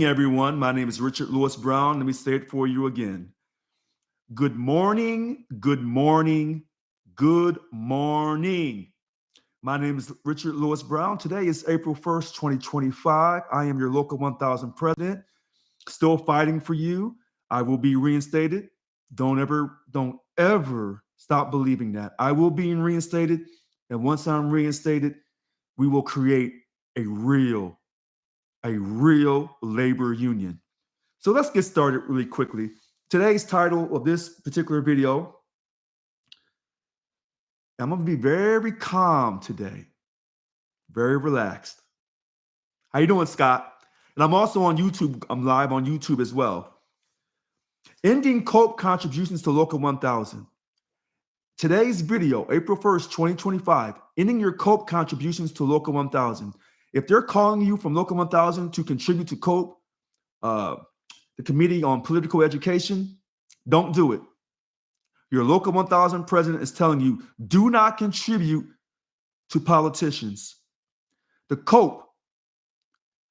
Everyone. My name is Richard Lewis Brown. Let me say it for you again. Good morning, good morning, good morning. My name is Richard Lewis Brown. Today is April 1st, 2025. I am your local 1000 president, still fighting for you. I will be reinstated. Don't ever stop believing that. I will be reinstated. And once I'm reinstated, we will create a real labor union. So let's get started really quickly. Today's title of this particular video, I'm going to be very calm today, very relaxed. How you doing, Scott? And I'm also on YouTube. I'm live on YouTube as well. Ending COPE contributions to Local 1000. Today's video, April 1st, 2025, ending your COPE contributions to Local 1000. If they're calling you from Local 1000 to contribute to COPE, the Committee on Political Education, don't do it. Your Local 1000 president is telling you, do not contribute to politicians. The COPE,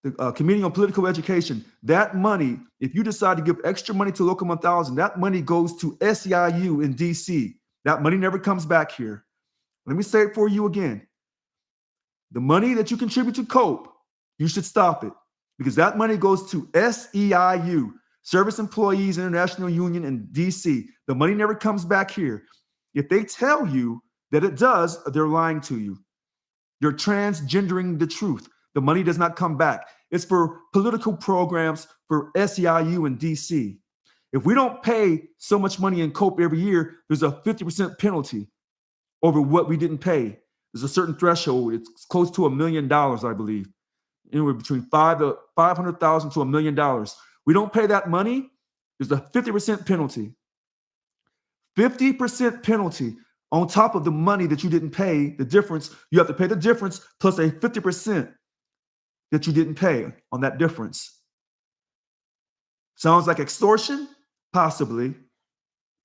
the Committee on Political Education, that money, if you decide to give extra money to Local 1000, that money goes to SEIU in DC. That money never comes back here. Let me say it for you again. The money that you contribute to COPE, you should stop it, because that money goes to SEIU, Service Employees International Union in DC. The money never comes back here. If they tell you that it does, they're lying to you. You're transgendering the truth. The money does not come back. It's for political programs for SEIU in DC. If we don't pay so much money in COPE every year, there's a 50% penalty over what we didn't pay. There's a certain threshold. It's close to $1 million, I believe. Anywhere between $500,000 to $1 million. We don't pay that money, there's a 50% penalty. 50% penalty on top of the money that you didn't pay, the difference. You have to pay the difference plus a 50% that you didn't pay on that difference. Sounds like extortion? Possibly.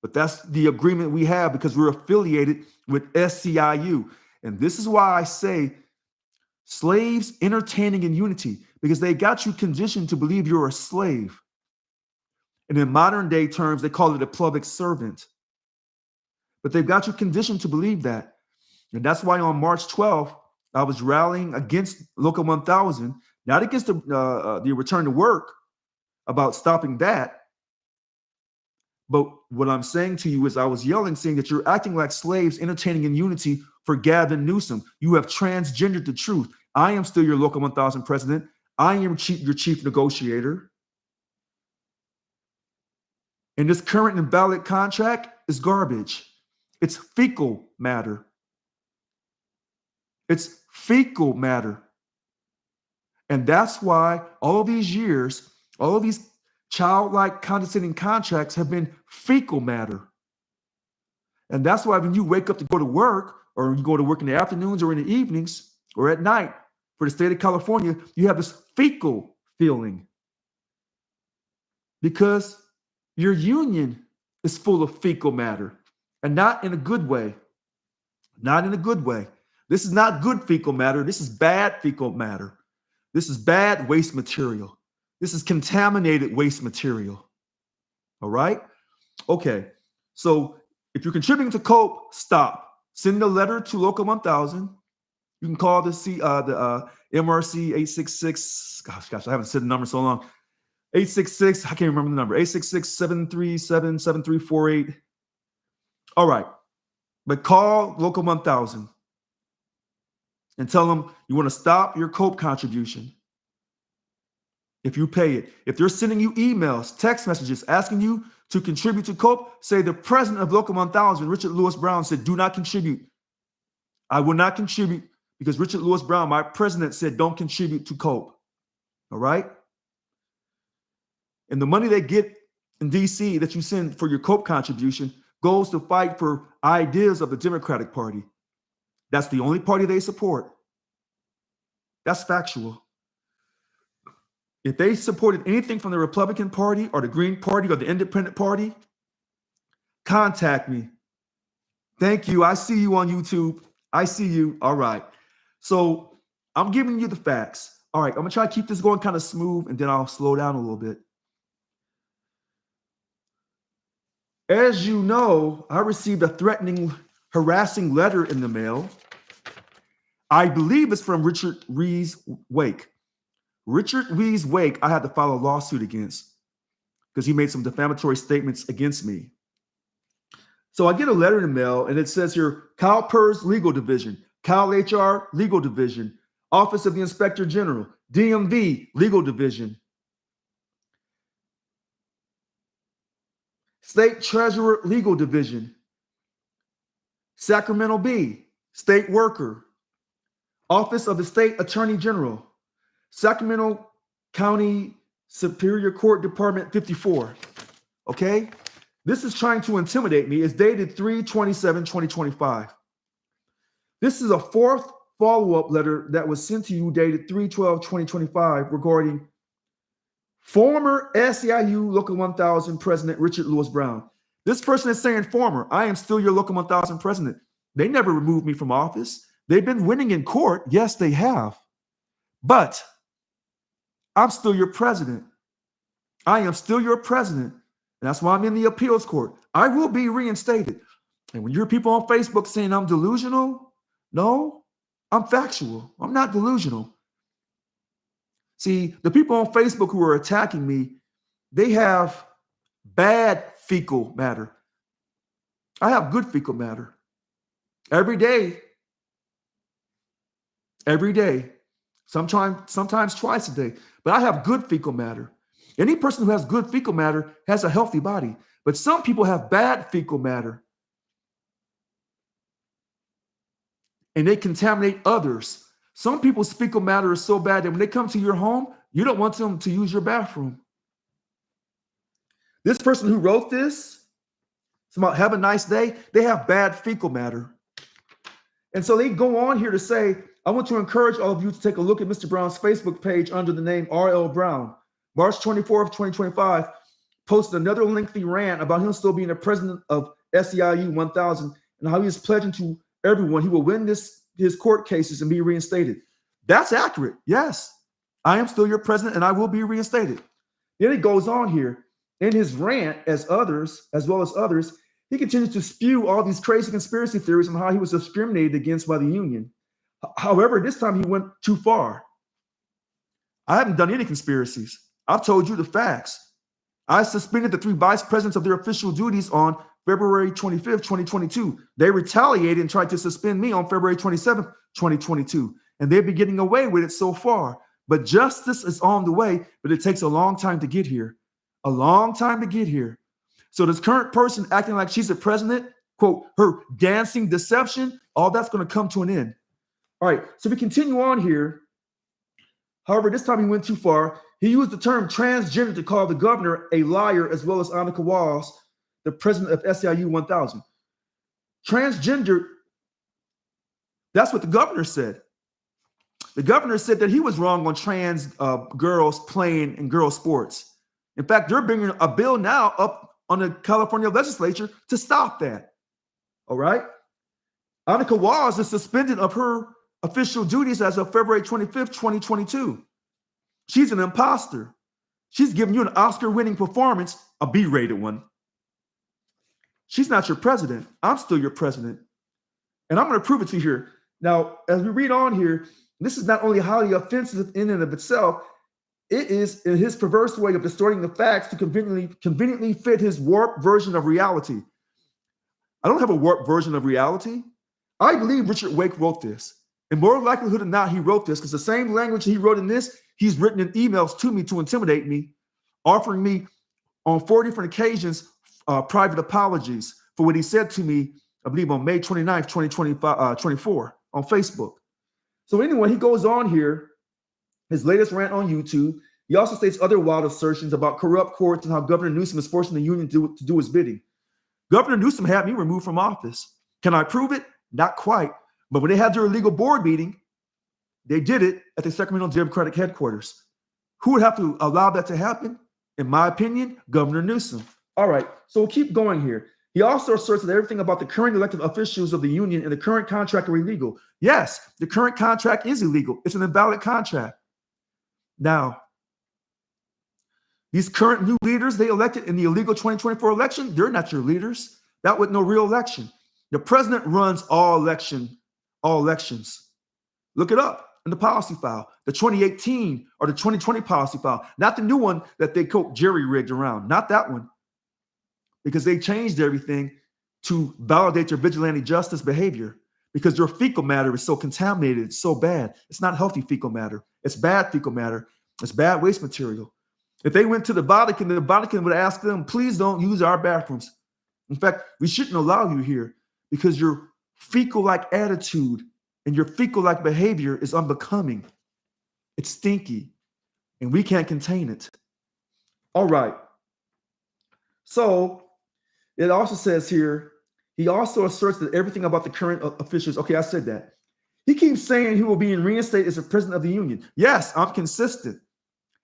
But that's the agreement we have because we're affiliated with SEIU. And this is why I say slaves entertaining in unity, because they got you conditioned to believe you're a slave. And in modern day terms, they call it a public servant. But they've got you conditioned to believe that. And that's why on March 12th, I was rallying against Local 1000, not against the return to work, about stopping that. But what I'm saying to you is I was yelling, saying that you're acting like slaves entertaining in unity for Gavin Newsom. You have transgendered the truth. I am still your Local 1000 president. I am your chief negotiator. And this current and valid contract is garbage. It's fecal matter. It's fecal matter. And that's why all these years, all of these childlike condescending contracts have been fecal matter. And that's why when you wake up to go to work, or you go to work in the afternoons or in the evenings or at night for the state of California, you have this fecal feeling because your union is full of fecal matter, and not in a good way. Not in a good way. This is not good fecal matter. This is bad fecal matter. This is bad waste material. This is contaminated waste material. All right? Okay. So if you're contributing to COPE, stop. Send a letter to Local 1000. You can call the MRC 866. Gosh, I haven't said the number so long. 866, I can't remember the number. 866-737-7348. All right. But call Local 1000 and tell them you want to stop your COPE contribution if you pay it. If they're sending you emails, text messages, asking you to contribute to COPE, say the president of Local 1000, Richard Lewis Brown, said, do not contribute. I will not contribute because Richard Lewis Brown, my president, said don't contribute to COPE. All right? And the money they get in DC that you send for your COPE contribution goes to fight for ideas of the Democratic Party. That's the only party they support. That's factual. If they supported anything from the Republican Party or the Green Party or the Independent Party, contact me. Thank you. I see you on YouTube. I see you. All right. So I'm giving you the facts. All right, I'm going to try to keep this going kind of smooth, and then I'll slow down a little bit. As you know, I received a threatening, harassing letter in the mail. I believe it's from Richard Rees Wake. Richard Rees Wake, I had to file a lawsuit against because he made some defamatory statements against me. So I get a letter in the mail, and it says here, CalPERS Legal Division, CalHR Legal Division, Office of the Inspector General, DMV Legal Division, State Treasurer Legal Division, Sacramento B, State Worker, Office of the State Attorney General, Sacramento County Superior Court Department 54. Okay? This is trying to intimidate me. It's dated 3/27/2025. This is a fourth follow-up letter that was sent to you dated 3/12/2025 regarding former SEIU Local 1000 President Richard Lewis Brown. This person is saying former. I am still your Local 1000 president. They never removed me from office. They've been winning in court. Yes, they have. But I'm still your president. I am still your president. And that's why I'm in the appeals court. I will be reinstated. And when you hear people on Facebook saying I'm delusional, no, I'm factual. I'm not delusional. See, the people on Facebook who are attacking me, they have bad fecal matter. I have good fecal matter. Every day, sometimes twice a day. But I have good fecal matter. Any person who has good fecal matter has a healthy body. But some people have bad fecal matter. And they contaminate others. Some people's fecal matter is so bad that when they come to your home, you don't want them to use your bathroom. This person who wrote this, it's about have a nice day, they have bad fecal matter. And so they go on here to say, I want to encourage all of you to take a look at Mr. Brown's Facebook page under the name R.L. Brown. March 24th, 2025, posted another lengthy rant about him still being the president of SEIU 1000 and how he is pledging to everyone he will win his court cases and be reinstated. That's accurate. Yes, I am still your president and I will be reinstated. Then it goes on here in his rant, as well as others, he continues to spew all these crazy conspiracy theories on how he was discriminated against by the union. However, this time he went too far. I haven't done any conspiracies. I've told you the facts. I suspended the 3 vice presidents of their official duties on February 25th, 2022. They retaliated and tried to suspend me on February 27th, 2022. And they've been getting away with it so far. But justice is on the way, but it takes a long time to get here. A long time to get here. So this current person acting like she's the president, quote, her dancing deception, all that's going to come to an end. All right, so we continue on here. However, this time he went too far. He used the term transgender to call the governor a liar, as well as Annika Walls, the president of SEIU 1000. Transgender, that's what the governor said. The governor said that he was wrong on trans girls playing in girl sports. In fact, they're bringing a bill now up on the California legislature to stop that. All right? Annika Walls is suspended of her official duties as of February 25th, 2022. She's an imposter. She's giving you an Oscar-winning performance, a B-rated one. She's not your president. I'm still your president. And I'm going to prove it to you here. Now, as we read on here, this is not only highly offensive in and of itself, it is in his perverse way of distorting the facts to conveniently fit his warped version of reality. I don't have a warped version of reality. I believe Richard Wake wrote this. And more likelihood than not, he wrote this because the same language he wrote in this, he's written in emails to me to intimidate me, offering me on 4 different occasions private apologies for what he said to me, I believe on May 29th, 2024 on Facebook. So anyway, he goes on here, his latest rant on YouTube. He also states other wild assertions about corrupt courts and how Governor Newsom is forcing the union to do his bidding. Governor Newsom had me removed from office. Can I prove it? Not quite. But when they had their illegal board meeting, they did it at the Sacramento Democratic headquarters. Who would have to allow that to happen? In my opinion, Governor Newsom. All right, so we'll keep going here. He also asserts that everything about the current elected officials of the union and the current contract are illegal. Yes, the current contract is illegal. It's an invalid contract. Now, these current new leaders they elected in the illegal 2024 election, they're not your leaders. That was no real election. The president runs all elections. Look it up in the policy file, the 2018 or the 2020 policy file, not the new one that they jerry-rigged around, not that one, because they changed everything to validate your vigilante justice behavior because your fecal matter is so contaminated, it's so bad. It's not healthy fecal matter. It's bad fecal matter. It's bad waste material. If they went to the Vatican would ask them, please don't use our bathrooms. In fact, we shouldn't allow you here because your fecal-like attitude and your fecal-like behavior is unbecoming. It's stinky, and we can't contain it. All right. So it also says here, he also asserts that everything about the current officials, okay, I said that. He keeps saying he will be reinstated as the president of the union. Yes, I'm consistent.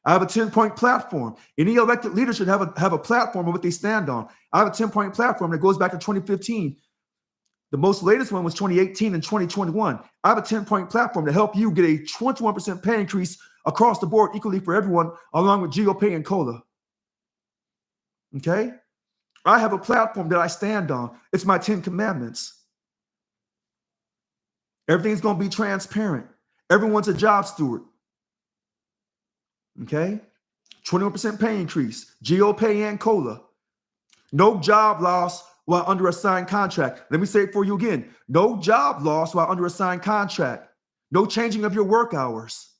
I have a 10-point platform. Any elected leader should have a platform of what they stand on. I have a 10-point platform that goes back to 2015. The most latest one was 2018 and 2021. I have a 10-point platform to help you get a 21% pay increase across the board equally for everyone, along with GOP and COLA. Okay? I have a platform that I stand on. It's my 10 commandments. Everything's going to be transparent. Everyone's a job steward. Okay? 21% pay increase, GOP and COLA. No job loss while under a signed contract. Let me say it for you again. No job loss while under a signed contract. No changing of your work hours.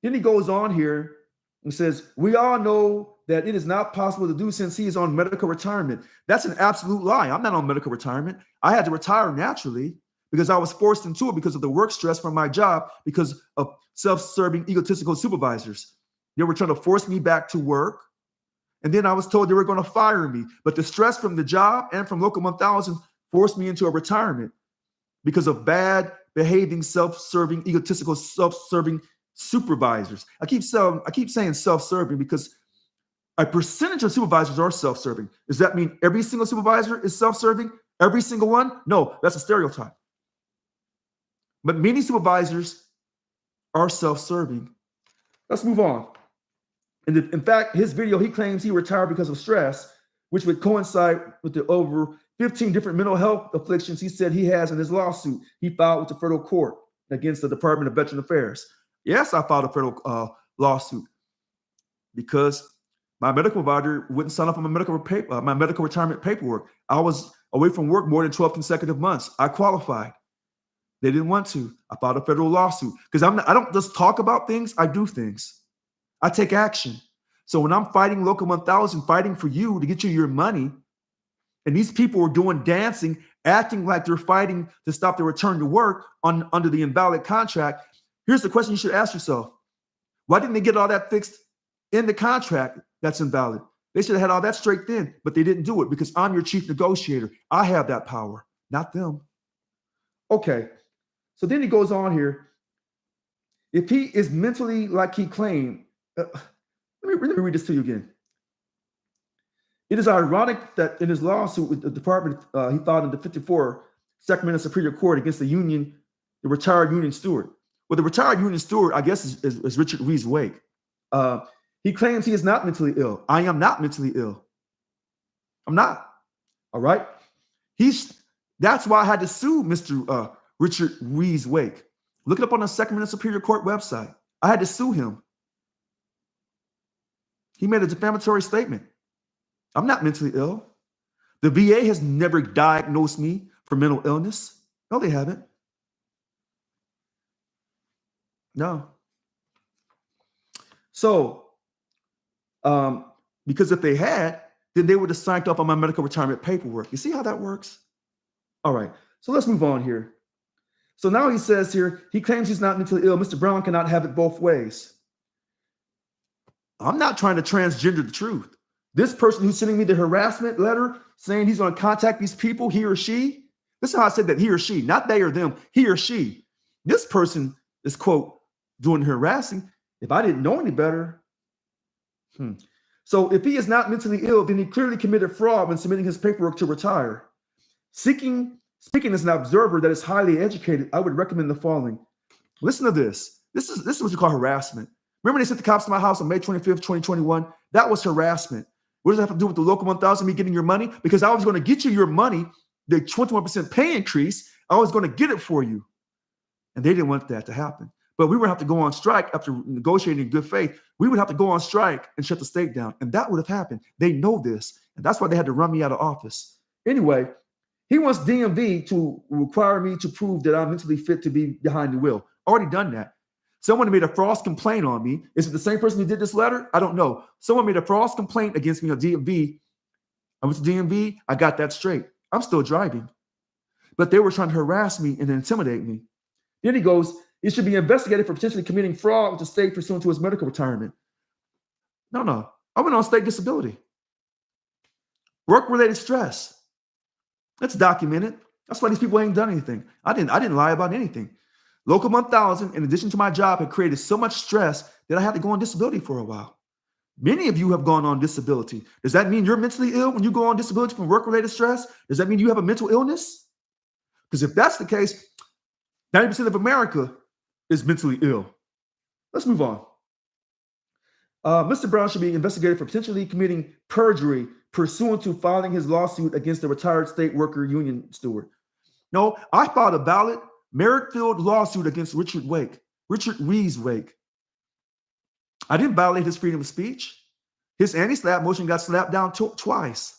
Then he goes on here and says, we all know that it is not possible to do since he is on medical retirement. That's an absolute lie. I'm not on medical retirement. I had to retire naturally because I was forced into it because of the work stress from my job because of self-serving, egotistical supervisors. They were trying to force me back to work. And then I was told they were going to fire me. But the stress from the job and from Local 1000 forced me into a retirement because of bad behaving, self-serving, egotistical, self-serving supervisors. I keep saying self-serving because a percentage of supervisors are self-serving. Does that mean every single supervisor is self-serving? Every single one? No, that's a stereotype. But many supervisors are self-serving. Let's move on. In fact, his video, he claims he retired because of stress, which would coincide with the over 15 different mental health afflictions he said he has in his lawsuit he filed with the federal court against the Department of Veteran Affairs. Yes, I filed a federal lawsuit because my medical provider wouldn't sign up on my medical retirement paperwork. I was away from work more than 12 consecutive months. I qualified. They didn't want to. I filed a federal lawsuit because I don't just talk about things. I do things. I take action. So when I'm fighting Local 1000, fighting for you to get you your money, and these people are doing dancing, acting like they're fighting to stop the return to work under the invalid contract, here's the question you should ask yourself. Why didn't they get all that fixed in the contract that's invalid? They should have had all that straight then, but they didn't do it because I'm your chief negotiator. I have that power, not them. Okay, so then he goes on here. If he is mentally like he claimed, let me read this to you again. It is ironic that in his lawsuit with the department, he filed in the 54 Sacramento Superior Court against the retired union steward. Well, the retired union steward, I guess, is Richard Rees Wake. He claims he is not mentally ill. I am not mentally ill. I'm not. All right. That's why I had to sue Mr. Richard Rees Wake. Look it up on the Sacramento Superior Court website. I had to sue him. He made a defamatory statement. I'm not mentally ill. The VA has never diagnosed me for mental illness. No, they haven't. No. So, because if they had, then they would have signed up on my medical retirement paperwork. You see how that works? All right. So let's move on here. So now he says here, he claims he's not mentally ill. Mr. Brown cannot have it both ways. I'm not trying to transgender the truth. This person who's sending me the harassment letter saying he's going to contact these people, he or she, this is how I said that, he or she, not they or them, he or she. This person is, quote, doing harassing. If I didn't know any better. So if he is not mentally ill, then he clearly committed fraud when submitting his paperwork to retire. Speaking as an observer that is highly educated, I would recommend the following. Listen to this. This is what you call harassment. Remember they sent the cops to my house on May 25th, 2021? That was harassment. What does that have to do with the local 1,000, me getting your money? Because I was going to get you your money, the 21% pay increase. I was going to get it for you. And they didn't want that to happen. But we would have to go on strike after negotiating in good faith. We would have to go on strike and shut the state down. And that would have happened. They know this. And that's why they had to run me out of office. Anyway, he wants DMV to require me to prove that I'm mentally fit to be behind the wheel. Already done that. Someone made a false complaint on me. Is it the same person who did this letter? I don't know. Someone made a false complaint against me on DMV. I went to DMV. I got that straight. I'm still driving. But they were trying to harass me and intimidate me. Then he goes, he should be investigated for potentially committing fraud with the state pursuant to his medical retirement. No. I went on state disability. Work-related stress. That's documented. That's why these people ain't done anything. I didn't lie about anything. Local 1,000, in addition to my job, had created so much stress that I had to go on disability for a while. Many of you have gone on disability. Does that mean you're mentally ill when you go on disability from work-related stress? Does that mean you have a mental illness? Because if that's the case, 90% of America is mentally ill. Let's move on. Mr. Brown should be investigated for potentially committing perjury pursuant to filing his lawsuit against the retired state worker union steward. No, I filed a valid merit-filled lawsuit against Richard Rees Wake. I didn't violate his freedom of speech. His anti-slap motion got slapped down twice.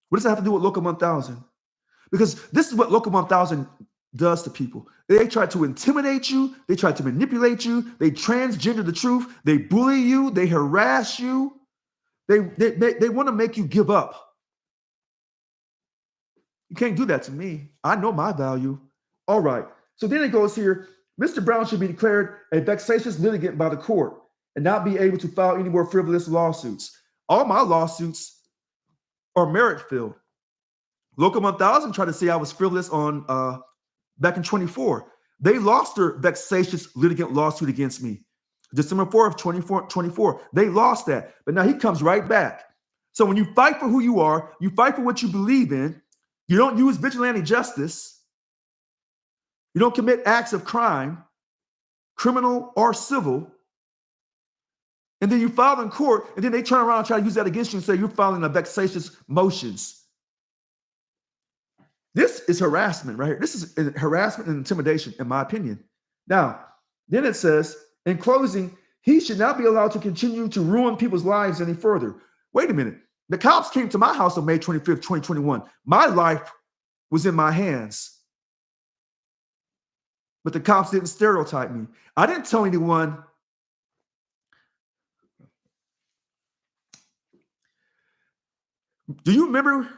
What does that have to do with Local 1000? Because this is what Local 1000 does to people. They try to intimidate you. They try to manipulate you. They transgender the truth. They bully you. They harass you. They want to make you give up. You can't do that to me. I know my value. All right. So then it goes here. Mr. Brown should be declared a vexatious litigant by the court and not be able to file any more frivolous lawsuits. All my lawsuits are merit-filled. Local 1000 tried to say I was frivolous on back in 24. They lost their vexatious litigant lawsuit against me. December 4th, 24. They lost that. But now he comes right back. So when you fight for who you are, you fight for what you believe in, you don't use vigilante justice, you don't commit acts of crime, criminal or civil, and then you file in court, and then they turn around and try to use that against you and say you're filing a vexatious motions. This is harassment right here. This is harassment and intimidation, in my opinion. Now, then it says, in closing, he should not be allowed to continue to ruin people's lives any further. Wait a minute. The cops came to my house on May 25th, 2021. My life was in my hands. But the cops didn't stereotype me. I didn't tell anyone. Do you remember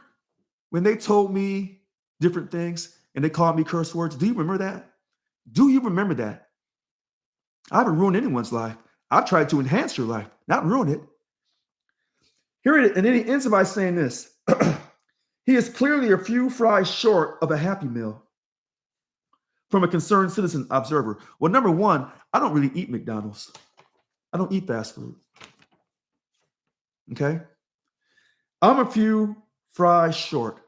when they told me different things and they called me curse words? Do you remember that? Do you remember that? I haven't ruined anyone's life. I've tried to enhance your life, not ruin it. Here it is, and then he ends by saying this. He is clearly a few fries short of a Happy Meal. From a concerned citizen observer. Well, number one, I don't really eat McDonald's. I don't eat fast food. Okay? I'm a few fries short.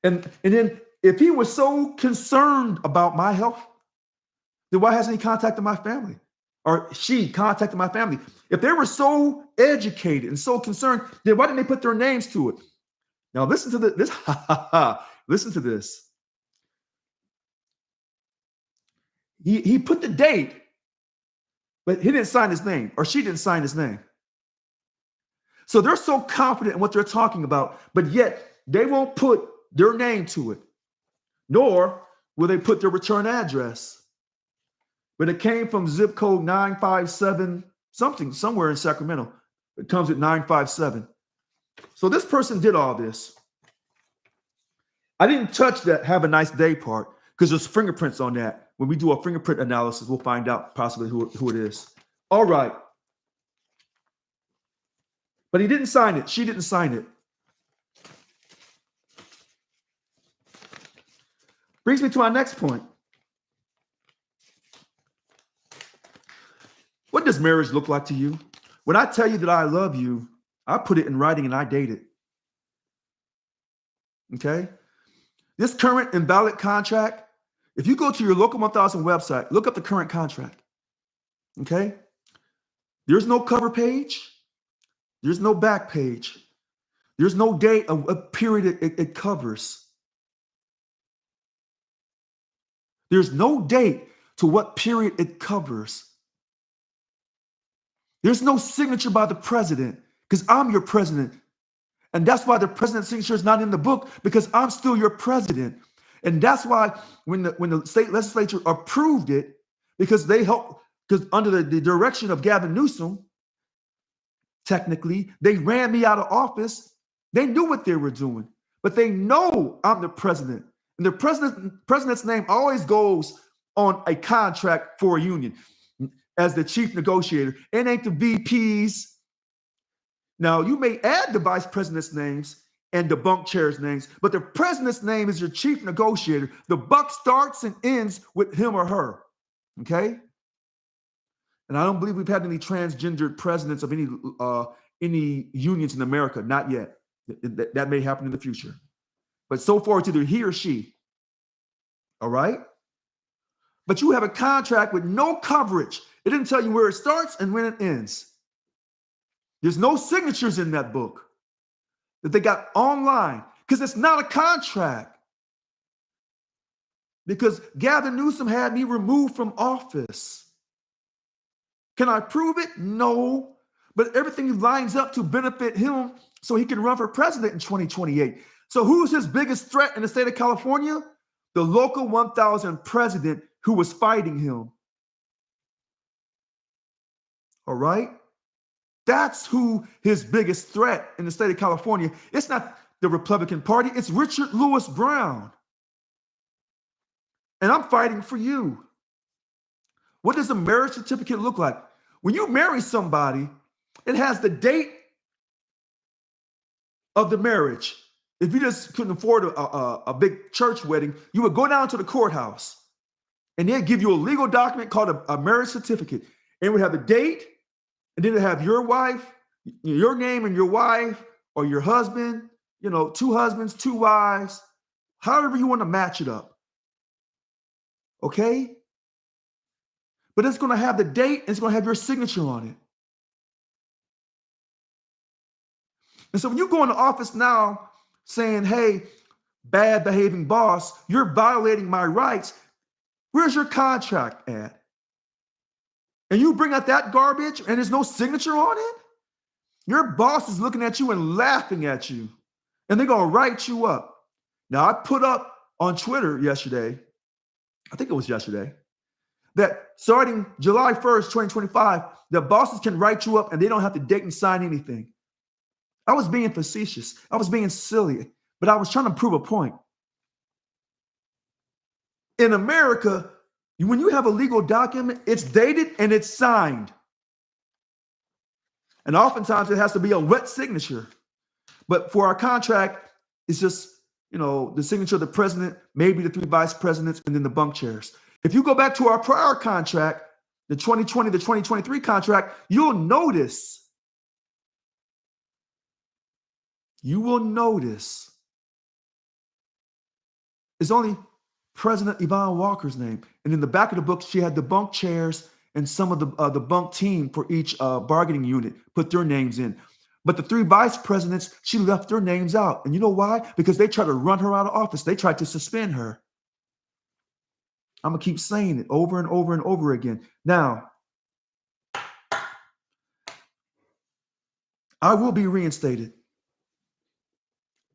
And then if he was so concerned about my health, then why hasn't he contacted my family? Or she contacted my family? If they were so educated and so concerned, then why didn't they put their names to it? Now listen to this. Listen to this. He put the date, but he didn't sign his name, or she didn't sign his name. So they're so confident in what they're talking about, but yet they won't put their name to it, nor will they put their return address. But it came from zip code 957 something, somewhere in Sacramento. It comes at 957. So this person did all this. I didn't touch that have a nice day part because there's fingerprints on that. When we do a fingerprint analysis, we'll find out possibly who it is. All right. But he didn't sign it. She didn't sign it. Brings me to our next point. What does marriage look like to you? When I tell you that I love you, I put it in writing and I date it. Okay? This current invalid contract If you go to your local 1000 website, look up the current contract. Okay? There's no cover page. There's no back page. There's no date of what period it covers. There's no date to what period it covers. There's no signature by the president because I'm your president. And that's why the president's signature is not in the book, because I'm still your president. And that's why when the state legislature approved it, because they helped, because under the direction of Gavin Newsom, technically, they ran me out of office. They knew what they were doing, but they know I'm the president. And the president's name always goes on a contract for a union as the chief negotiator. It ain't the VPs. Now, you may add the vice president's names and the bunk chairs' names, but the president's name is your chief negotiator. The buck starts and ends with him or her, okay? And I don't believe we've had any transgendered presidents of any unions in America, not yet. That may happen in the future. But so far, it's either he or she, all right? But you have a contract with no coverage. It didn't tell you where it starts and when it ends. There's no signatures in that book that they got online because it's not a contract. Because Gavin Newsom had me removed from office. Can I prove it? No. But everything lines up to benefit him so he can run for president in 2028. So who's his biggest threat in the state of California? The local 1000 president who was fighting him. All right? That's who his biggest threat in the state of California. It's not the Republican Party. It's Richard Lewis Brown. And I'm fighting for you. What does a marriage certificate look like? When you marry somebody, it has the date of the marriage. If you just couldn't afford a big church wedding, you would go down to the courthouse and they'd give you a legal document called a marriage certificate. And it would have the date, and then it would have your wife, your name and your wife, or your husband, two husbands, two wives, however you want to match it up. Okay? But it's going to have the date, and it's going to have your signature on it. And so when you go into office now saying, hey, bad behaving boss, you're violating my rights, where's your contract at? And you bring out that garbage and there's no signature on it? Your boss is looking at you and laughing at you, and they're going to write you up. Now, I put up on Twitter yesterday, I think it was yesterday, that starting July 1st, 2025, the bosses can write you up and they don't have to date and sign anything. I was being facetious. I was being silly, but I was trying to prove a point. In America, when you have a legal document, it's dated and it's signed. And oftentimes it has to be a wet signature. But for our contract, it's just, the signature of the president, maybe the three vice presidents, and then the bunk chairs. If you go back to our prior contract, the 2020 to 2023 contract, you will notice it's only President Yvonne Walker's name. And in the back of the book, she had the bunk chairs and some of the bunk team for each bargaining unit put their names in. But the three vice presidents, she left their names out. And you know why? Because they tried to run her out of office. They tried to suspend her. I'm going to keep saying it over and over and over again. Now, I will be reinstated.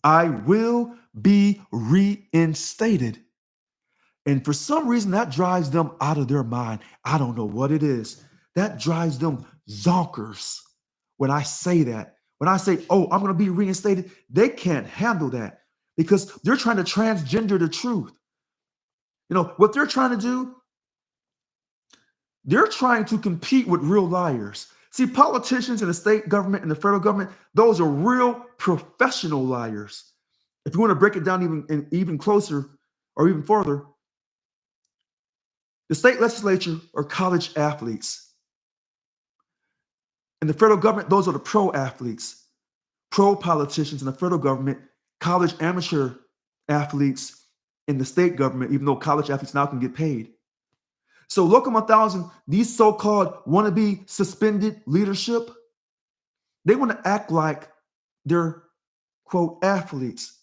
I will be reinstated. And for some reason, that drives them out of their mind. I don't know what it is. That drives them zonkers when I say that. When I say, oh, I'm going to be reinstated, they can't handle that because they're trying to transgender the truth. What they're trying to do, they're trying to compete with real liars. See, politicians in the state government and the federal government, those are real professional liars. If you want to break it down even closer or even further, the state legislature are college athletes. And the federal government, those are the pro athletes, pro politicians in the federal government, college amateur athletes in the state government, even though college athletes now can get paid. So Local 1000, these so-called wannabe suspended leadership, they want to act like they're, quote, athletes,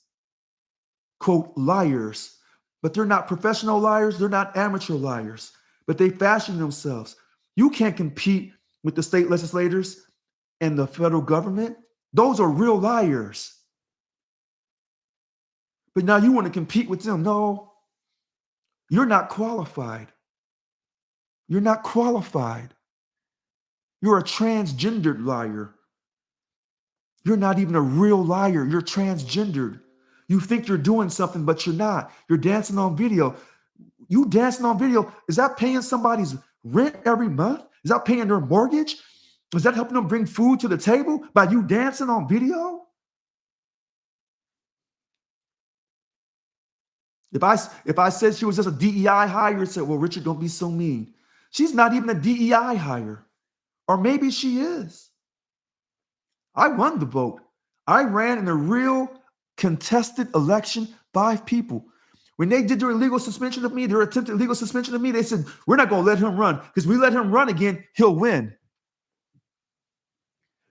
quote, liars. But they're not professional liars. They're not amateur liars. But they fashion themselves. You can't compete with the state legislators and the federal government. Those are real liars. But now you want to compete with them. No, you're not qualified. You're not qualified. You're a transgendered liar. You're not even a real liar. You're transgendered. You think you're doing something, but you're not. You're dancing on video. You dancing on video, is that paying somebody's rent every month? Is that paying their mortgage? Is that helping them bring food to the table by you dancing on video? If I said she was just a DEI hire, you'd say, well, Richard, don't be so mean. She's not even a DEI hire. Or maybe she is. I won the vote. I ran in a real contested election, 5 people. When they did their illegal suspension of me, their attempted illegal suspension of me, they said, we're not going to let him run because we let him run again, he'll win.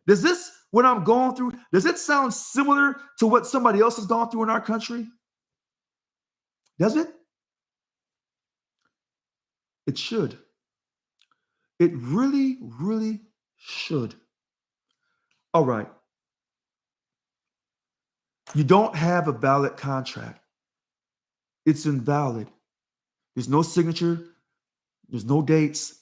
Does this, what I'm going through, does it sound similar to what somebody else has gone through in our country? Does it? It should. It really, really should. All right. You don't have a valid contract. It's invalid. There's no signature. There's no dates.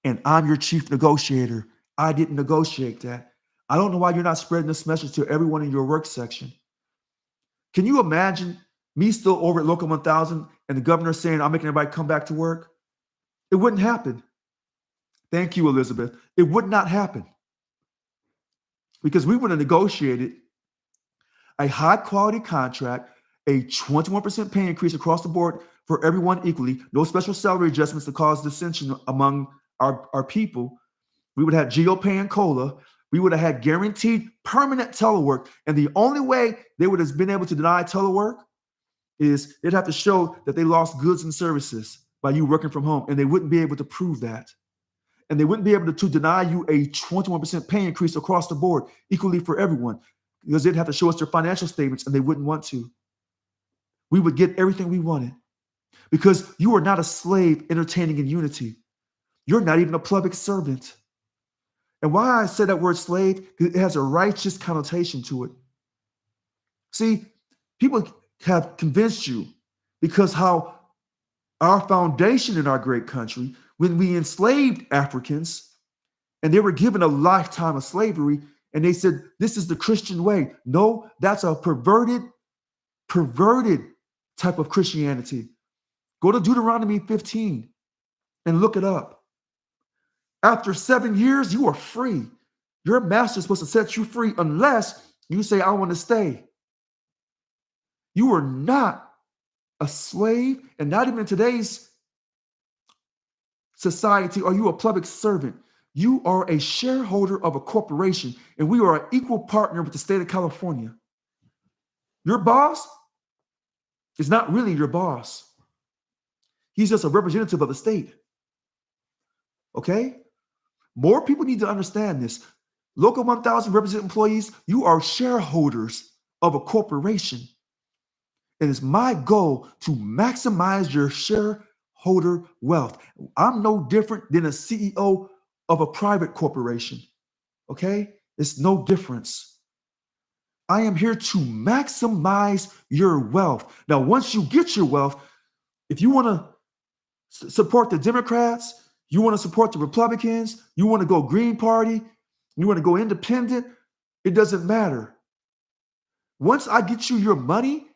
And I'm your chief negotiator. I didn't negotiate that. I don't know why you're not spreading this message to everyone in your work section. Can you imagine me still over at Local 1000 and the governor saying I'm making everybody come back to work? It wouldn't happen. Thank you, Elizabeth. It would not happen. Because we would have negotiated a high quality contract, a 21% pay increase across the board for everyone equally, no special salary adjustments to cause dissension among our people. We would have GO pay and COLA. We would have had guaranteed permanent telework. And the only way they would have been able to deny telework is they'd have to show that they lost goods and services by you working from home. And they wouldn't be able to prove that. And they wouldn't be able to deny you a 21% pay increase across the board equally for everyone because they'd have to show us their financial statements and they wouldn't want to. We would get everything we wanted because you are not a slave entertaining in unity. You're not even a public servant. And why I say that word slave, it has a righteous connotation to it. See, people have convinced you because how our foundation in our great country, when we enslaved Africans and they were given a lifetime of slavery, and they said, this is the Christian way. No, that's a perverted type of Christianity. Go to Deuteronomy 15 and look it up. After 7 years, you are free. Your master is supposed to set you free unless you say, I want to stay. You are not a slave, and not even in today's society are you a public servant. You are a shareholder of a corporation, and we are an equal partner with the state of California. Your boss is not really your boss. He's just a representative of the state. Okay? More people need to understand this. Local 1000 represent employees. You are shareholders of a corporation. And it's my goal to maximize your shareholder wealth. I'm no different than a CEO of a private corporation. Okay? It's no difference. I am here to maximize your wealth. Now, once you get your wealth, if you want to support the Democrats, you want to support the Republicans, you want to go Green Party, you want to go independent, it doesn't matter. Once I get you your money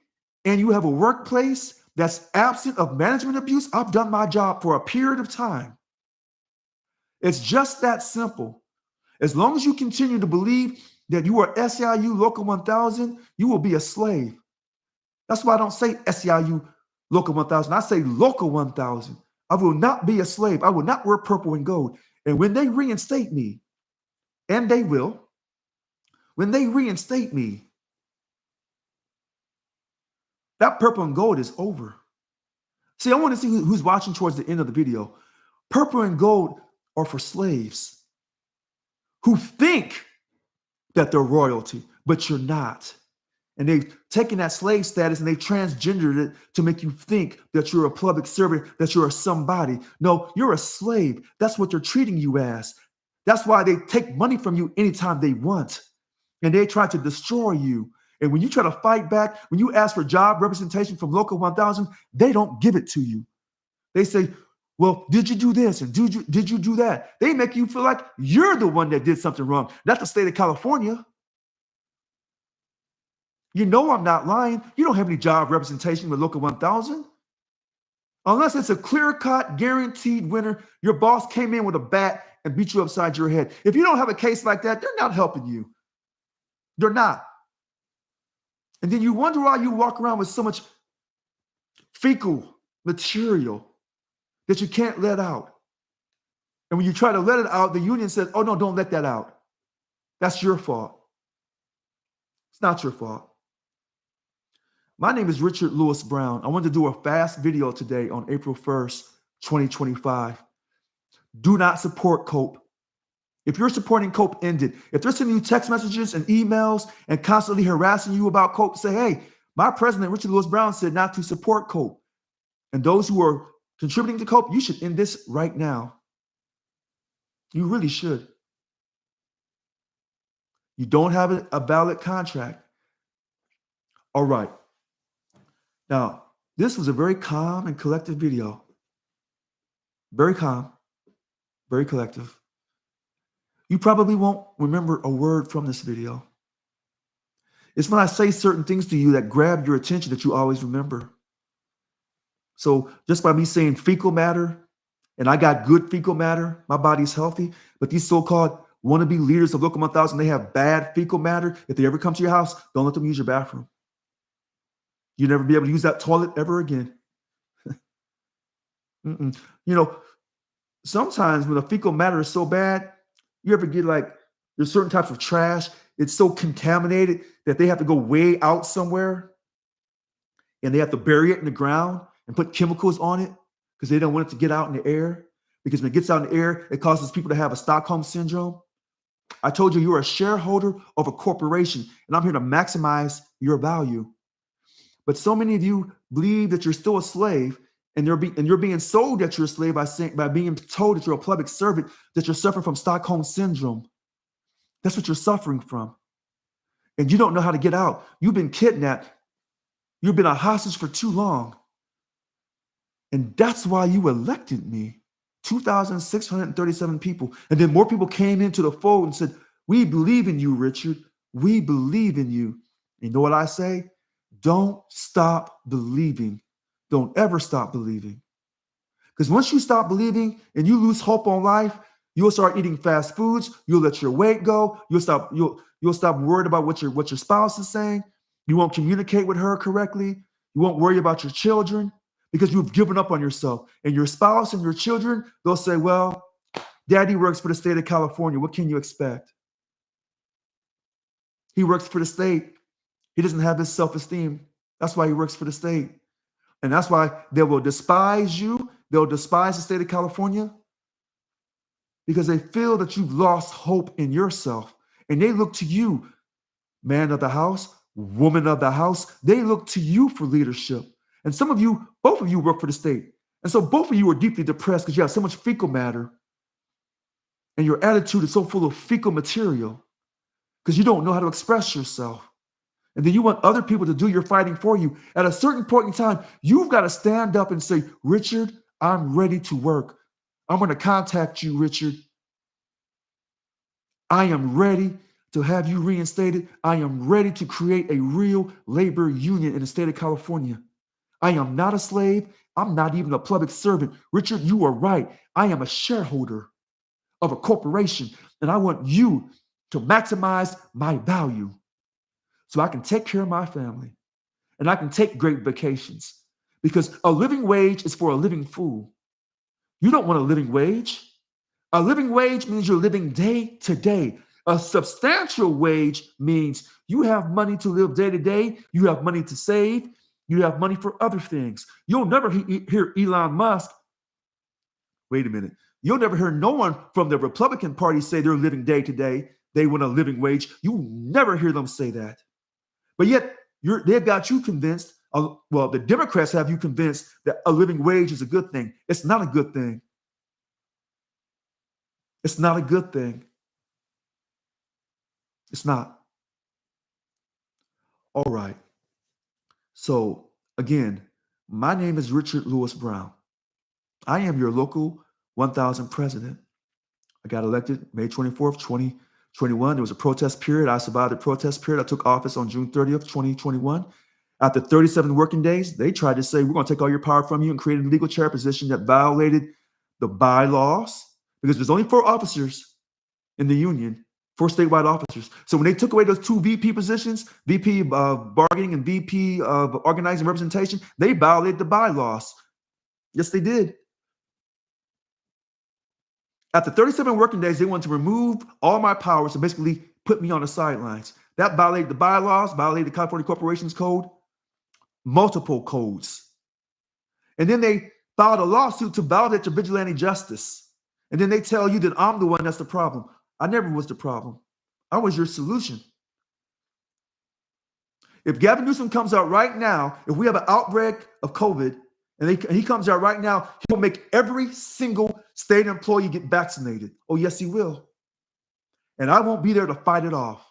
and you have a workplace that's absent of management abuse, I've done my job for a period of time. It's just that simple. As long as you continue to believe that you are SEIU Local 1000, you will be a slave. That's why I don't say SEIU Local 1000. I say Local 1000. I will not be a slave. I will not wear purple and gold. And when they reinstate me, and they will, when they reinstate me, that purple and gold is over. See, I want to see who's watching towards the end of the video. Purple and gold are for slaves who think that they're royalty, but you're not. And they've taken that slave status and they've transgendered it to make you think that you're a public servant, that you're a somebody. No, you're a slave. That's what they're treating you as. That's why they take money from you anytime they want. And they try to destroy you. And when you try to fight back, when you ask for job representation from Local 1000, they don't give it to you. They say, well, did you do this? And did you do that? They make you feel like you're the one that did something wrong, not the state of California. You know I'm not lying. You don't have any job representation with Local 1000. Unless it's a clear-cut, guaranteed winner, your boss came in with a bat and beat you upside your head. If you don't have a case like that, they're not helping you. They're not. And then you wonder why you walk around with so much fecal material that you can't let out. And when you try to let it out, the union says, oh, no, don't let that out. That's your fault. It's not your fault. My name is Richard Lewis Brown. I wanted to do a fast video today on April 1st, 2025. Do not support COPE. If you're supporting COPE, end it. If they're sending you text messages and emails and constantly harassing you about COPE, say, hey, my president, Richard Lewis Brown, said not to support COPE. And those who are contributing to COPE, you should end this right now. You really should. You don't have a valid contract. All right. Now, this was a very calm and collective video. Very calm, very collective. You probably won't remember a word from this video. It's when I say certain things to you that grab your attention that you always remember. So just by me saying fecal matter, and I got good fecal matter, my body's healthy, but these so-called wannabe leaders of Local 1000, they have bad fecal matter. If they ever come to your house, don't let them use your bathroom. You'll never be able to use that toilet ever again. You know, sometimes when the fecal matter is so bad, you ever get like, there's certain types of trash, it's so contaminated that they have to go way out somewhere and they have to bury it in the ground and put chemicals on it because they don't want it to get out in the air. Because when it gets out in the air, it causes people to have a Stockholm syndrome. I told you, you're a shareholder of a corporation, and I'm here to maximize your value. But so many of you believe that you're still a slave, and you're being sold that you're a slave by being told that you're a public servant, that you're suffering from Stockholm syndrome. That's what you're suffering from. And you don't know how to get out. You've been kidnapped. You've been a hostage for too long. And that's why you elected me. 2,637 people. And then more people came into the fold and said, we believe in you, Richard. We believe in you. You know what I say? Don't stop believing. Don't ever stop believing. Because once you stop believing and you lose hope on life, you'll start eating fast foods. You'll let your weight go. You'll stop worried about what your spouse is saying. You won't communicate with her correctly. You won't worry about your children because you've given up on yourself. And your spouse and your children, they'll say, well, Daddy works for the state of California. What can you expect? He works for the state. He doesn't have his self-esteem. That's why he works for the state. And that's why they will despise you. They'll despise the state of California because they feel that you've lost hope in yourself. And they look to you, man of the house, woman of the house. They look to you for leadership. And some of you, both of you work for the state. And so both of you are deeply depressed because you have so much fecal matter. And your attitude is so full of fecal material because you don't know how to express yourself. And then you want other people to do your fighting for you. At a certain point in time, you've got to stand up and say, Richard, I'm ready to work. I'm going to contact you, Richard. I am ready to have you reinstated. I am ready to create a real labor union in the state of California. I am not a slave. I'm not even a public servant. Richard, you are right. I am a shareholder of a corporation, and I want you to maximize my value so I can take care of my family and I can take great vacations because a living wage is for a living fool. You don't want a living wage. A living wage means you're living day to day. A substantial wage means you have money to live day to day. You have money to save. You have money for other things. You'll never hear Elon Musk. Wait a minute. You'll never hear no one from the Republican Party say they're living day to day. They want a living wage. You never hear them say that. But yet, they've got you convinced. Well, the Democrats have you convinced that a living wage is a good thing. It's not a good thing. It's not a good thing. It's not. All right. So, again, my name is Richard Lewis Brown. I am your local 1000 president. I got elected May 24th, 2021. There was a protest period. I survived the protest period. I took office on June 30th, 2021. After 37 working days, they tried to say, we're going to take all your power from you and create a legal chair position that violated the bylaws because there's only 4 officers in the union, 4 statewide officers. So when they took away those 2 VP positions, VP of bargaining and VP of organizing representation, they violated the bylaws. Yes, they did. After 37 working days, they wanted to remove all my powers and basically put me on the sidelines. That violated the bylaws, violated the California Corporations Code, multiple codes. And then they filed a lawsuit to validate your vigilante justice. And then they tell you that I'm the one that's the problem. I never was the problem. I was your solution. If Gavin Newsom comes out right now, if we have an outbreak of COVID, and he comes out right now, he'll make every single state employee get vaccinated. Oh, yes, he will. And I won't be there to fight it off.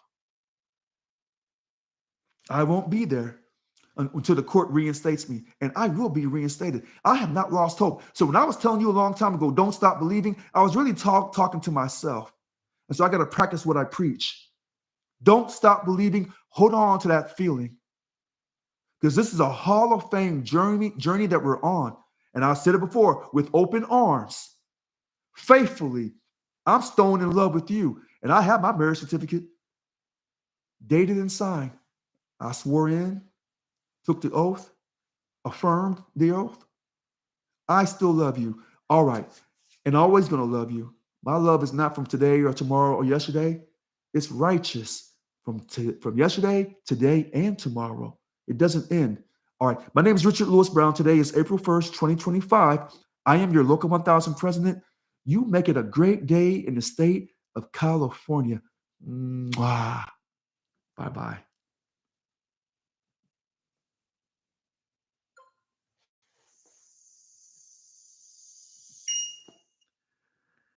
I won't be there until the court reinstates me. And I will be reinstated. I have not lost hope. So when I was telling you a long time ago, don't stop believing, I was really talking to myself. And so I got to practice what I preach. Don't stop believing. Hold on to that feeling. Because this is a Hall of Fame journey that we're on. And I've said it before, with open arms, faithfully, I'm stone in love with you. And I have my marriage certificate dated and signed. I swore in, took the oath, affirmed the oath. I still love you. All right. And always going to love you. My love is not from today or tomorrow or yesterday. It's righteous from yesterday, today, and tomorrow. It doesn't end. All right. My name is Richard Lewis Brown. Today is April 1st, 2025. I am your local 1000 president. You make it a great day in the state of California. Mwah. Bye-bye.